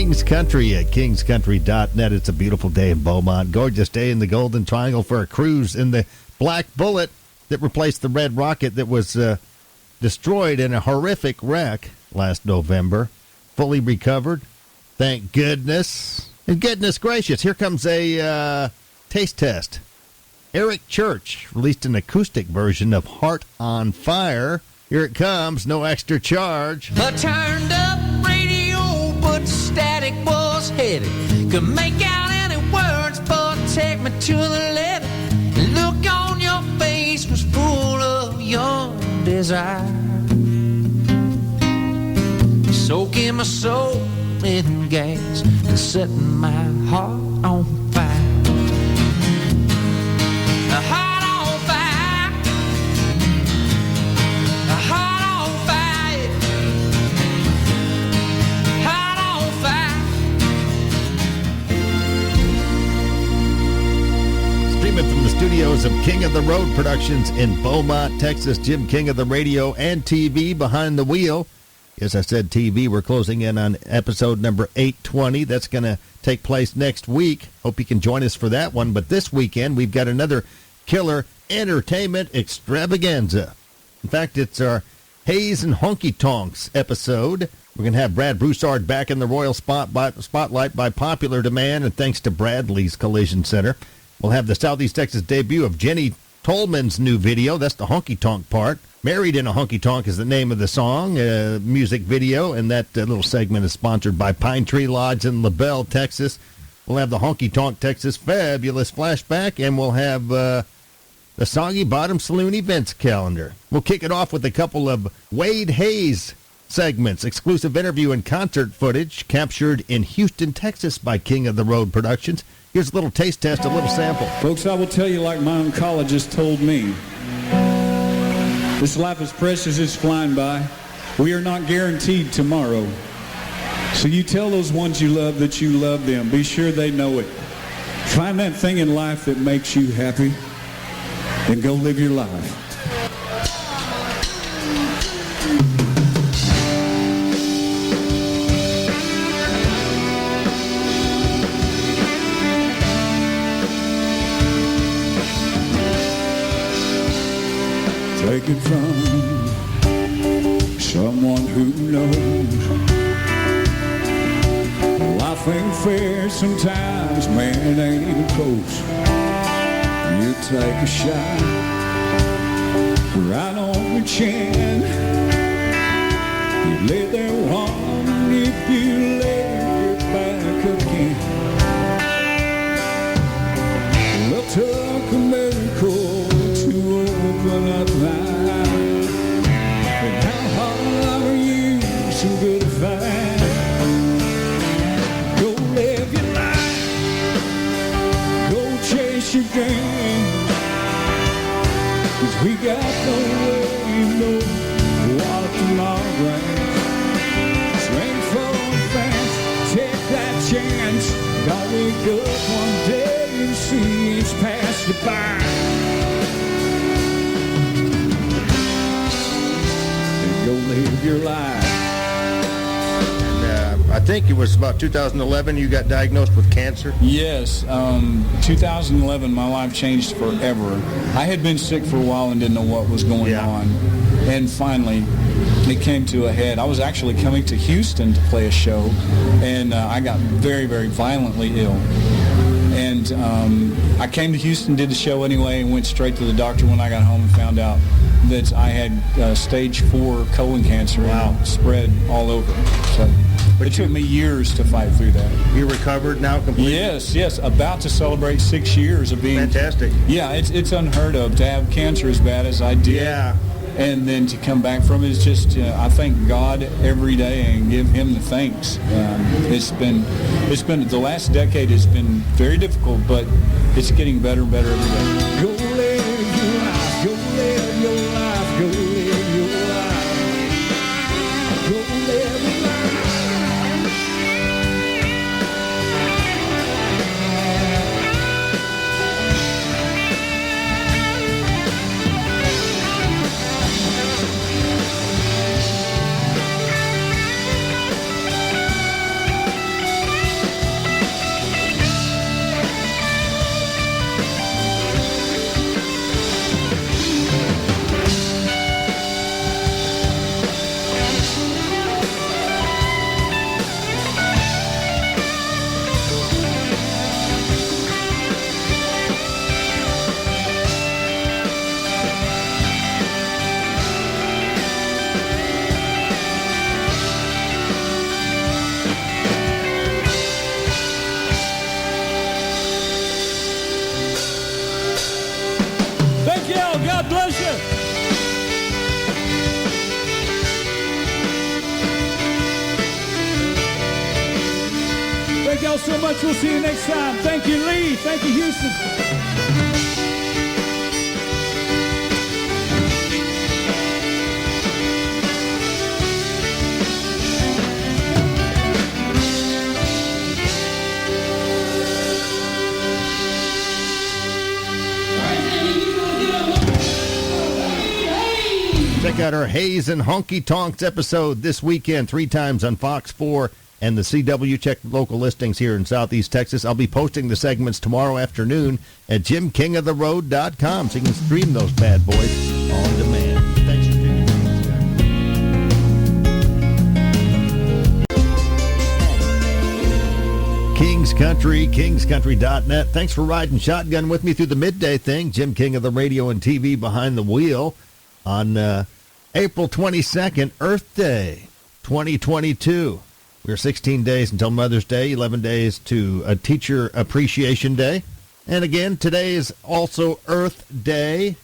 King's Country at kingscountry.net. It's a beautiful day in Beaumont. Gorgeous day in the Golden Triangle for a cruise in the Black Bullet that replaced the Red Rocket that was destroyed in a horrific wreck last November. Fully recovered. Thank goodness. And goodness gracious, here comes a taste test. Eric Church released an acoustic version of Heart on Fire. Here it comes, no extra charge. A turned up radio, but static was heavy. Could make out any words, but take me to the levee. The look on your face was full of your desire. Soaking my soul in gas and setting my heart on fire. A heart on fire. A heart on fire. Heart on fire. Streaming from the studios of King of the Road Productions in Beaumont, Texas. Jim King of the radio and TV behind the wheel. As I said, TV, we're closing in on episode number 820. That's going to take place next week. Hope you can join us for that one. But this weekend, we've got another killer entertainment extravaganza. In fact, it's our Haze and Honky Tonks episode. We're going to have Brad Broussard back in the Royal Spotlight by popular demand, and thanks to Bradley's Collision Center. We'll have the Southeast Texas debut of Jenny Tolman's new video. That's the honky tonk part. Married in a Honky Tonk is the name of the song, music video, and that little segment is sponsored by Pine Tree Lodge in LaBelle, Texas. We'll have the Honky Tonk Texas Fabulous Flashback, and we'll have the Soggy Bottom Saloon events calendar. We'll kick it off with a couple of Wade Hayes segments, exclusive interview and concert footage captured in Houston, Texas by King of the Road Productions. Here's a little taste test, a little sample. Folks, I will tell you like my oncologist told me. This life is precious, it's flying by. We are not guaranteed tomorrow. So you tell those ones you love that you love them. Be sure they know it. Find that thing in life that makes you happy and go live your life. Take it from someone who knows life ain't fair sometimes, man, it ain't even close. You take a shot right on the chin. You lay there wrong if you lay your back again. Well, it took a miracle to open up my eyes. And how hard are you so good to find? Go live your life. Go chase your dream. 'Cause we got no way to know what tomorrow brings. Swing for the fence. Take that chance. Gotta wake up one day and see it's passed you by. Go live your life. And I think it was about 2011 you got diagnosed with cancer. Yes, 2011 my life changed forever. I had been sick for a while and didn't know what was going on. And finally, it came to a head. I was actually coming to Houston to play a show, and I got very, very violently ill. And I came to Houston, did the show anyway, and went straight to the doctor when I got home and found out that I had stage 4 colon cancer. Wow. And spread all over. So it took me years to fight through that. You recovered now completely? Yes. About to celebrate 6 years of being... Fantastic. Yeah, it's unheard of to have cancer as bad as I did. Yeah. And then to come back from it is just, I thank God every day and give him the thanks. It's been, the last decade has been very difficult, but it's getting better and better every day. Go live your life, go live your life, go live your life. Go live your life. y'all so much. We'll see you next time. Thank you, Lee. Thank you, Houston. Check out our Hayes and Honky Tonks episode this weekend, 3 times on Fox 4 and the CW. Check local listings here in Southeast Texas. I'll be posting the segments tomorrow afternoon at JimKingOfTheRoad.com, so you can stream those bad boys on demand. Thanks for tuning in. King's Country, KingsCountry.net. Thanks for riding shotgun with me through the midday thing. Jim King of the radio and TV behind the wheel on April 22nd, Earth Day, 2022. We're 16 days until Mother's Day, 11 days to a Teacher Appreciation Day. And again, today is also Earth Day.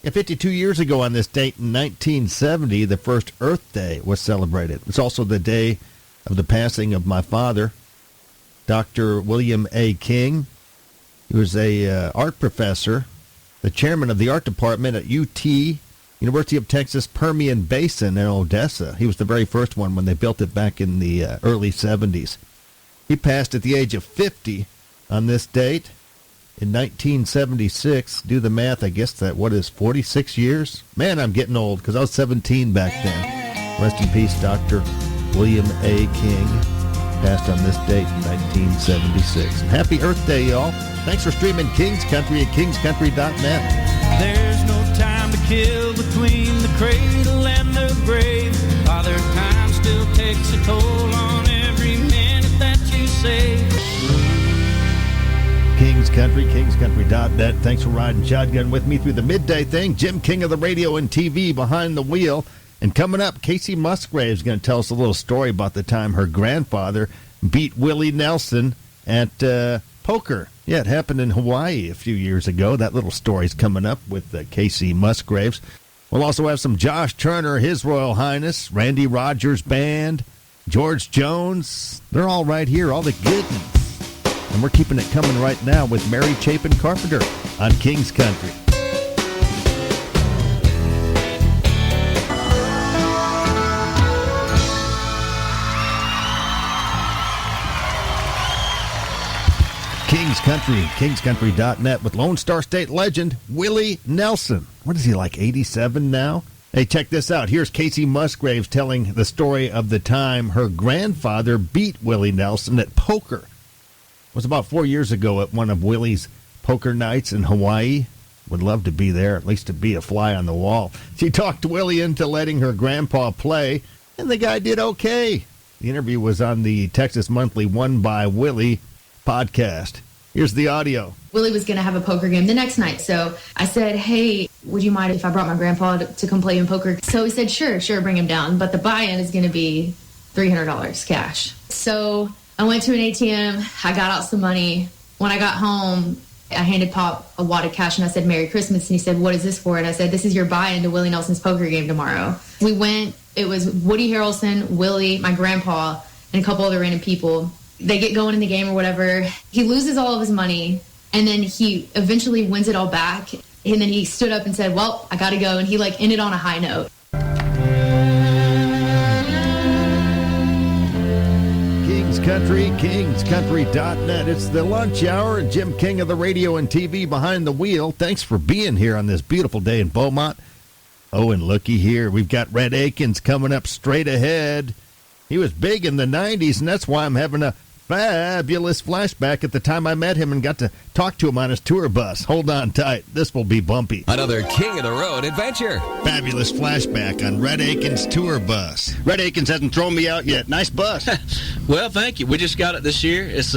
52 years ago on this date in 1970, the first Earth Day was celebrated. It's also the day of the passing of my father, Dr. William A. King. He was a art professor, the chairman of the art department at UT, University of Texas Permian Basin in Odessa. He was the very first one when they built it back in the early 70s. He passed at the age of 50 on this date in 1976. Do the math, I guess that, 46 years? Man, I'm getting old because I was 17 back then. Rest in peace, Dr. William A. King. Passed on this date in 1976. And happy Earth Day, y'all. Thanks for streaming King's Country at KingsCountry.net. There's no time to kill between the cradle and the grave. Father time still takes a toll on every minute that you save. King's Country, KingsCountry.net. Thanks for riding shotgun with me through the midday thing. Jim King of the radio and TV behind the wheel. And coming up, Casey Musgrave is going to tell us a little story about the time her grandfather beat Willie Nelson at poker. Yeah, it happened in Hawaii a few years ago. That little story's coming up with Casey Musgraves. We'll also have some Josh Turner, His Royal Highness, Randy Rogers Band, George Jones. They're all right here, all the good ones. And we're keeping it coming right now with Mary Chapin Carpenter on King's Country. King's Country, KingsCountry.net with Lone Star State legend Willie Nelson. What is he, like 87 now? Hey, check this out. Here's Casey Musgraves telling the story of the time her grandfather beat Willie Nelson at poker. It was about 4 years ago at one of Willie's poker nights in Hawaii. Would love to be there, at least to be a fly on the wall. She talked Willie into letting her grandpa play, and the guy did okay. The interview was on the Texas Monthly Won by Willie podcast. Here's the audio. Willie was going to have a poker game the next night. So I said, hey, would you mind if I brought my grandpa to come play in poker? So he said, sure, bring him down. But the buy-in is going to be $300 cash. So I went to an ATM. I got out some money. When I got home, I handed Pop a wad of cash and I said, Merry Christmas. And he said, what is this for? And I said, this is your buy-in to Willie Nelson's poker game tomorrow. We went. It was Woody Harrelson, Willie, my grandpa, and a couple other random people. They get going in the game or whatever. He loses all of his money, and then he eventually wins it all back. And then he stood up and said, well, I got to go. And he, ended on a high note. King's Country, KingsCountry.net. It's the lunch hour. Jim King of the radio and TV behind the wheel. Thanks for being here on this beautiful day in Beaumont. Oh, and looky here. We've got Red Akins coming up straight ahead. He was big in the 90s, and that's why I'm having a fabulous flashback at the time I met him and got to talk to him on his tour bus. Hold on tight. This will be bumpy. Another King of the Road adventure. Fabulous flashback on Red Akins' tour bus. Red Akins hasn't thrown me out yet. Nice bus. Well, thank you. We just got it this year. It's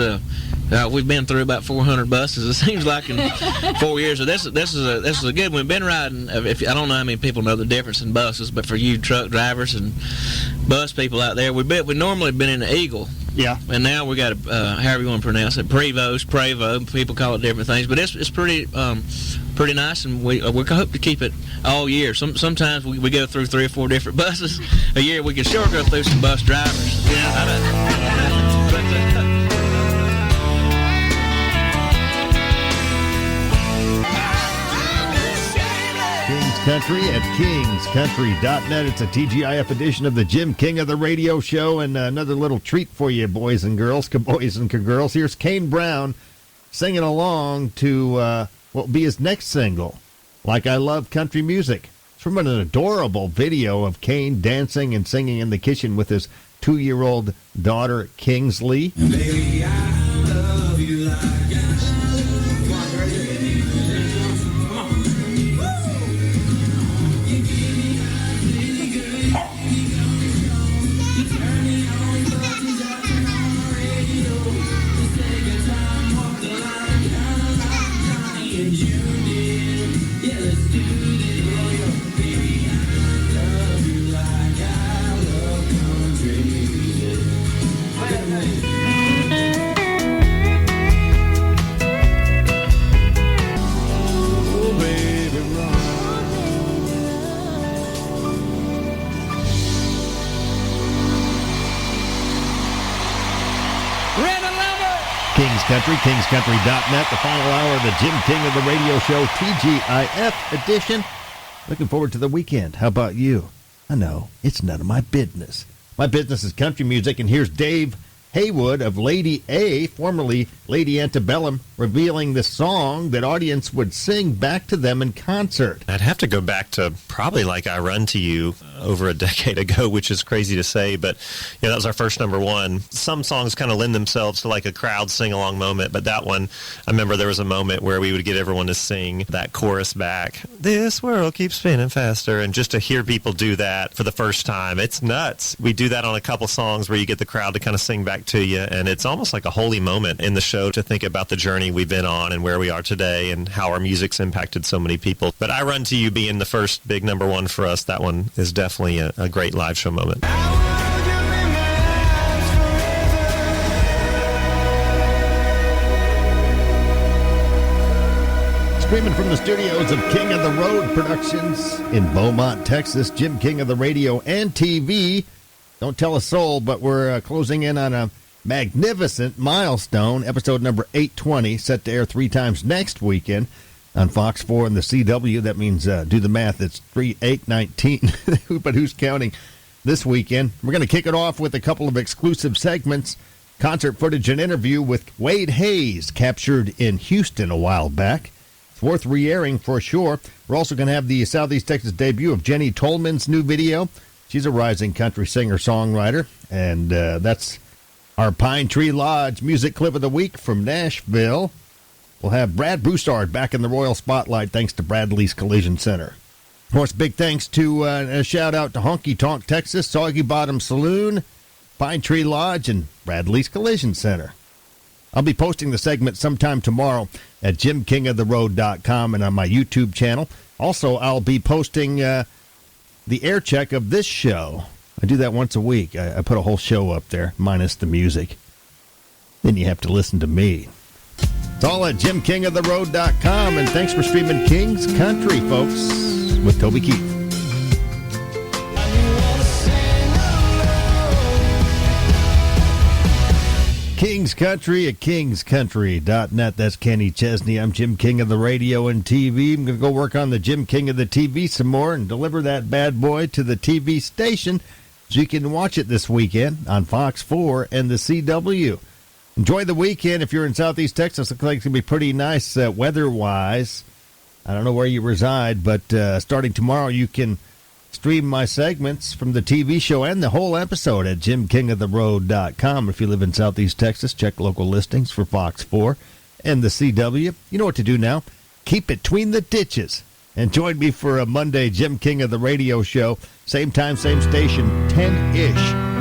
we've been through about 400 buses. It seems like in 4 years. So this is a good one. We've been riding. I don't know how many people know the difference in buses, but for you truck drivers and bus people out there, we normally been in the Eagle. Yeah. And now we got a however you want to pronounce it, Prevost. People call it different things, but it's pretty nice, and we hope to keep it all year. Sometimes we go through 3 or 4 different buses a year. We can sure go through some bus drivers. Yeah. Country at kingscountry.net. It's a TGIF edition of the Jim King of the Radio Show, and another little treat for you, boys and girls, boys and girls. Here's Kane Brown singing along to what will be his next single, Like I Love Country Music. It's from an adorable video of Kane dancing and singing in the kitchen with his 2-year-old daughter, Kingsley. Baby, I love you like Country, kingscountry.net, the final hour of the Jim King of the Radio Show, TGIF edition. Looking forward to the weekend. How about you? I know, it's none of my business. My business is country music, and here's Dave Haywood of Lady A, formerly Lady Antebellum, revealing the song that audience would sing back to them in concert. I'd have to go back to probably Like I Run to You over a decade ago, which is crazy to say, but that was our first number one. Some songs kind of lend themselves to like a crowd sing-along moment, but that one, I remember there was a moment where we would get everyone to sing that chorus back, "This world keeps spinning faster," and just to hear people do that for the first time, it's nuts. We do that on a couple songs where you get the crowd to kind of sing back to you, and it's almost like a holy moment in the show to think about the journey we've been on and where we are today and how our music's impacted so many people. But I Run to You being the first big number one for us, that one is definitely a great live show moment. Streaming from the studios of King of the Road Productions in Beaumont, Texas, Jim King of the Radio and TV. Don't tell a soul, but we're closing in on a magnificent milestone, episode number 820, set to air 3 times next weekend on Fox 4 and the CW. That means, do the math, it's 3/8/19, but who's counting this weekend? We're going to kick it off with a couple of exclusive segments, concert footage and interview with Wade Hayes, captured in Houston a while back. It's worth re-airing for sure. We're also going to have the Southeast Texas debut of Jenny Tolman's new video. She's a rising country singer-songwriter, and that's our Pine Tree Lodge music clip of the week from Nashville. We'll have Brad Broussard back in the Royal Spotlight thanks to Bradley's Collision Center. Of course, big thanks to a shout-out to Honky Tonk Texas, Soggy Bottom Saloon, Pine Tree Lodge, and Bradley's Collision Center. I'll be posting the segment sometime tomorrow at JimKingOfTheRoad.com and on my YouTube channel. Also, I'll be posting the Aircheck of this show. I do that once a week. I put a whole show up there, minus the music. Then you have to listen to me. It's all at JimKingOfTheRoad.com, and thanks for streaming King's Country, folks, with Toby Keith. King's Country at kingscountry.net. That's Kenny Chesney. I'm Jim King of the Radio and TV. I'm going to go work on the Jim King of the TV some more and deliver that bad boy to the TV station so you can watch it this weekend on Fox 4 and the CW. Enjoy the weekend. If you're in Southeast Texas, looks like it's going to be pretty nice weather-wise. I don't know where you reside, but starting tomorrow, you can stream my segments from the TV show and the whole episode at JimKingOfTheRoad.com. If you live in Southeast Texas, check local listings for Fox 4 and the CW. You know what to do now. Keep it between the ditches. And join me for a Monday Jim King of the Radio show. Same time, same station, 10-ish.